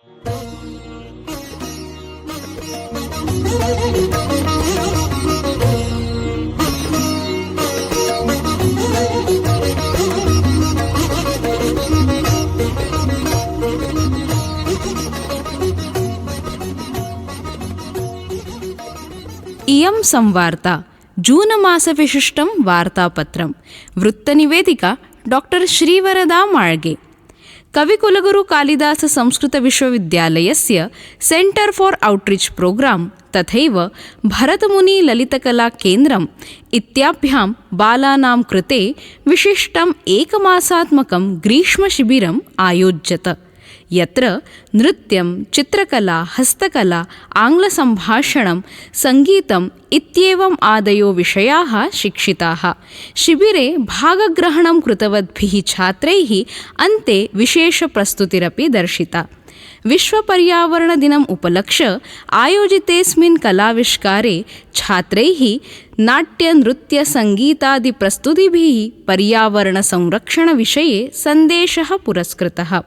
इयं संवार्ता जूनमासविशिष्टं वार्तापत्रं वृत्तनिवेदिका डॉक्टर श्रीवरदा माळ्गे। कविकुलगुरु कालिदास संस्कृतविश्वविद्यालयस्य सेण्टर् फार् औट्रीच् प्रोग्राम् तथैव भरतमुनि ललितकलाकेन्द्रम् इत्याभ्यां बालानां कृते विशिष्टम् एकमासात्मकं ग्रीष्मशिबिरम् आयोज्यत, यत्र नृत्यं, चित्रकला, हस्तकला, आङ्ग्लसम्भाषणं, सङ्गीतम् इत्येवम् आदयो विषयाः शिक्षिताः। शिबिरे भागग्रहणं कृतवद्भिः छात्रैः अन्ते विशेषप्रस्तुतिरपि दर्शिता। विश्वपर्यावरणदिनम् उपलक्ष्य आयोजितेऽस्मिन् कलाविष्कारे छात्रैः नाट्यनृत्यसङ्गीतादिप्रस्तुतिभिः पर्यावरणसंरक्षणविषये सन्देशः पुरस्कृतः।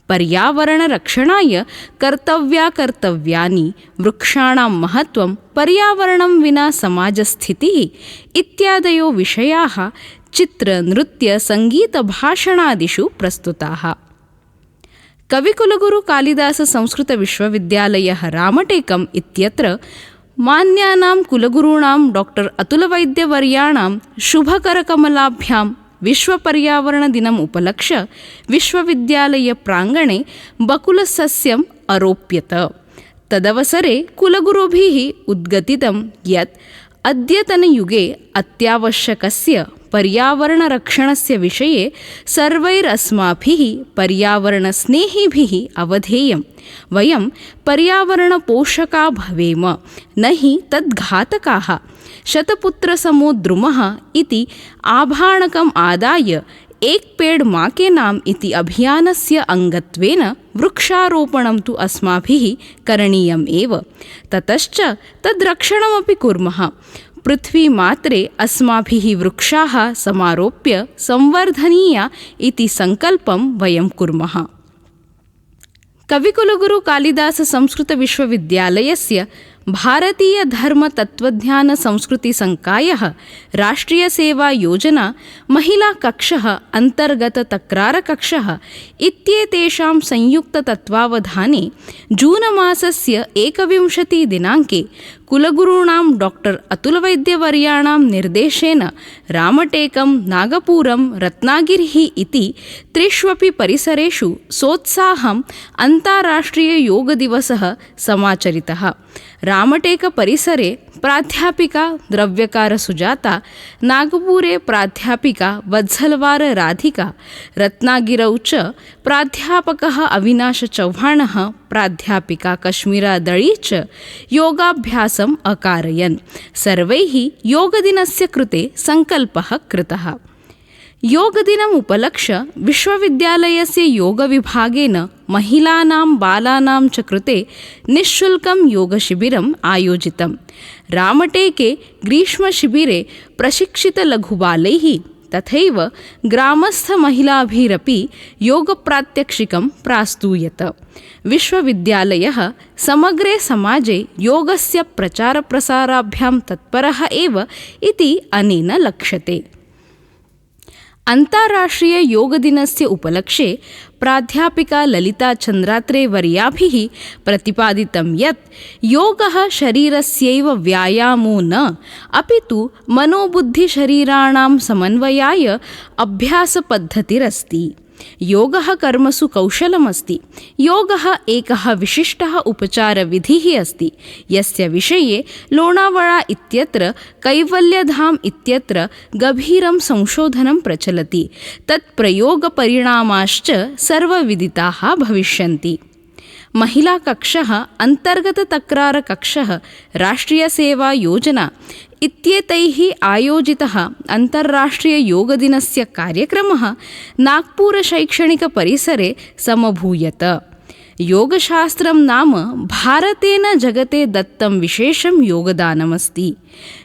पर्यावरणरक्षणाय कर्तव्यानि, वृक्षाणां महत्त्वं, पर्यावरणं विना समाजस्थितिः इत्यादयो विषयाः चित्र, नृत्य, सङ्गीतभाषणादिषु प्रस्तुताः। कविकुलगुरु कालिदास संस्कृतविश्वविद्यालयः रामटेकम् इत्यत्र मान्यानां कुलगुरूणां डॉक्टर अतुलवैद्यवर्याणां शुभकरकमलाभ्यां विश्वपर्यावरणदिनम् उपलक्ष्य विश्वविद्यालयप्राङ्गणे बकुलसस्यम् अरोप्यत। तदवसरे कुलगुरुभिः उद्गतितं यत् अद्यतनयुगे अत्यावश्यकस्य पर्यावरणरक्षणस्य विषये सर्वैरस्माभिः पर्यावरणस्नेहिभिः अवधेयं। वयं पर्यावरणपोषका भवेम, न हि तद्घातकाः। शतपुत्रसमो द्रुमः इति आभाणकम् आदाय एक पेड़ माँ के नाम इति अभियानस्य अङ्गत्वेन वृक्षारोपणं तु अस्माभिः करणीयम् एव। ततश्च तद्रक्षणमपि कुर्मः। पृथ्वीमात्रे अस्माभिः वृक्षाः समारोप्य संवर्धनीया इति सङ्कल्पं वयं कुर्मः। कविकुलगुरु कालिदास संस्कृतविश्वविद्यालयस्य भारतीयधर्मतत्त्वज्ञानसंस्कृतिसङ्कायः राष्ट्रियसेवायोजना महिलाकक्षः अन्तर्गततक्रारकक्षः इत्येतेषां संयुक्ततत्त्वावधाने जूनमासस्य 21 दिनाङ्के कुलगुरूणां डॉक्टर अतुलवैद्यवर्याणां निर्देशेन रामटेकं, नागपुरं, रत्नागिरिः इति त्रिष्वपि परिसरेषु सोत्साहम् अन्ताराष्ट्रिययोगदिवसः समाचरितः। रामटेकपरिसरे प्राध्यापिका द्रव्यकारसुजाता, नागपुरे प्राध्यापिका वत्सलवारराधिका, रत्नागिरौ च प्राध्यापकः अविनाशचौहाणः, प्राध्यापिका कश्मीरादळी च योगाभ्यासम् अकारयन्। सर्वैः योगदिनस्य कृते सङ्कल्पः कृतः। योगदिनम् उपलक्ष्य विश्वविद्यालयस्य योगविभागेन महिलानां, बालानां च कृते निःशुल्कं योगशिबिरम् आयोजितम्। रामटेके ग्रीष्मशिबिरे प्रशिक्षितलघुबालैः तथैव ग्रामस्थमहिलाभिरपि योगप्रात्यक्षिकं प्रास्तूयत। विश्वविद्यालयः समग्रे समाजे योगस्य प्रचारप्रसाराभ्यां तत्परः एव इति अनेन लक्ष्यते। अन्ताराष्ट्रिययोगदिनस्य उपलक्ष्ये प्राध्यापिका ललिता चन्द्रात्रे वर्याभिः प्रतिपादितं यत् योगः शरीरस्यैव व्यायामो न, अपि तु मनोबुद्धिशरीराणां समन्वयाय अभ्यासपद्धतिरस्ति। योगः कर्मसु कौशलमस्ति। योगः एकः विशिष्टः उपचारविधिः अस्ति, यस्य विषये लोणावळा इत्यत्र कैवल्यधाम इत्यत्र गभीरं संशोधनं प्रचलति। तत्प्रयोगपरिणामाश्च सर्वविदिताः भविष्यन्ति। महिलाकक्षः, अन्तर्गततक्रारकक्षः, राष्ट्रियसेवायोजना इत्येतैः आयोजितः अन्ताराष्ट्रिययोगदिनस्य कार्यक्रमः नागपुरशैक्षणिकपरिसरे समभूयत। योगशास्त्रं नाम भारतेन जगते दत्तं विशेषं योगदानमस्ति।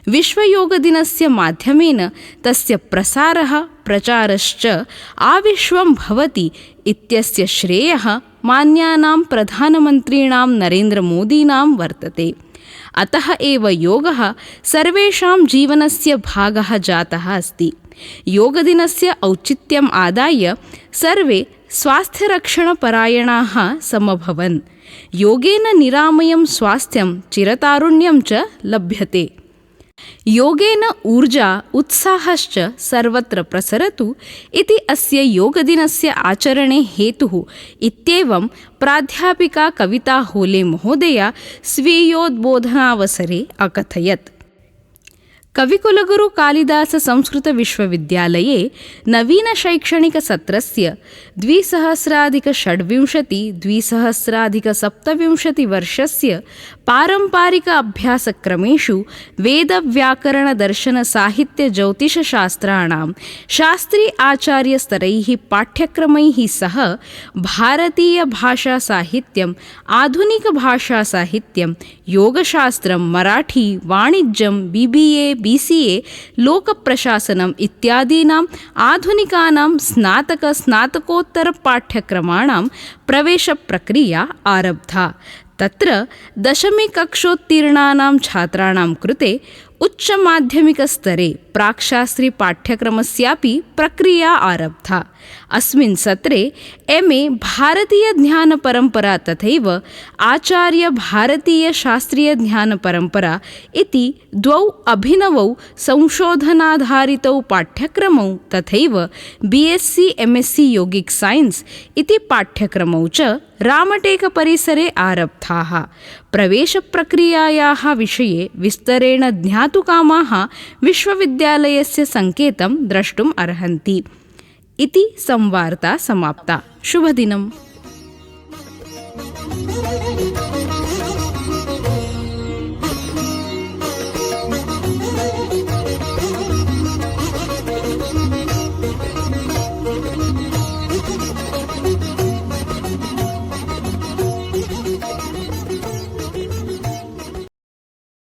विश्वयोगदिनस्य माध्यमेन तस्य प्रसारः प्रचारश्च आविश्वं भवति इत्यस्य श्रेयः मान्यानां प्रधानमन्त्रीणां नरेन्द्रमोदीनां वर्तते। अतः एव योगः सर्वेषां जीवनस्य भागः जातः अस्ति। योगदिनस्य औचित्यम् आदाय सर्वे स्वास्थ्यरक्षणपरायणाः समभवन्। योगेन निरामयं स्वास्थ्यं चिरतारुण्यं च लभ्यते। योगेन ऊर्जा उत्साहश्च सर्वत्र प्रसरतु इति अस्य योगदिनस्य आचरणे हेतुः इत्येवं प्राध्यापिका कविता होले महोदया स्वीयोद्बोधनावसरे अकथयत्। कविकुलगुरु कालिदास संस्कृतविश्वविद्यालये नवीनशैक्षणिकसत्रस्य 2026-2027 वर्षस्य पारम्परिक अभ्यासक्रमेषु वेदव्याकरणदर्शनसाहित्यज्योतिषशास्त्राणां शास्त्री आचार्यस्तरैः पाठ्यक्रमैः सह भारतीयभाषासाहित्यम्, आधुनिकभाषासाहित्यं, योगशास्त्रं, मराठी, वाणिज्यं, BBA, BCA, लोकप्रशासनम् इत्यादीनाम् आधुनिकानां स्नातकोत्तरपाठ्यक्रमाणां प्रवेशप्रक्रिया आरब्धा। तत्र 10वी कक्षोत्तीर्णानां छात्राणां कृते उच्चमाध्यमिकस्तरे प्राक्शास्त्रीपाठ्यक्रमस्यापि प्रक्रिया आरब्धा। अस्मिन् सत्रे MA भारतीयज्ञानपरम्परा तथैव आचार्य भारतीयशास्त्रीयज्ञानपरम्परा इति द्वौ अभिनवौ संशोधनाधारितौ पाठ्यक्रमौ तथैव BSc MSc योगिक् सैन्स् इति पाठ्यक्रमौ च रामटेकपरिसरे आरब्धाः। प्रवेशप्रक्रियायाः विषये विस्तरेण ज्ञातुकामाः विश्वविद्यालयस्य सङ्केतं द्रष्टुम् अर्हन्ति। इति संवार्ता समाप्ता। शुभदिनम्।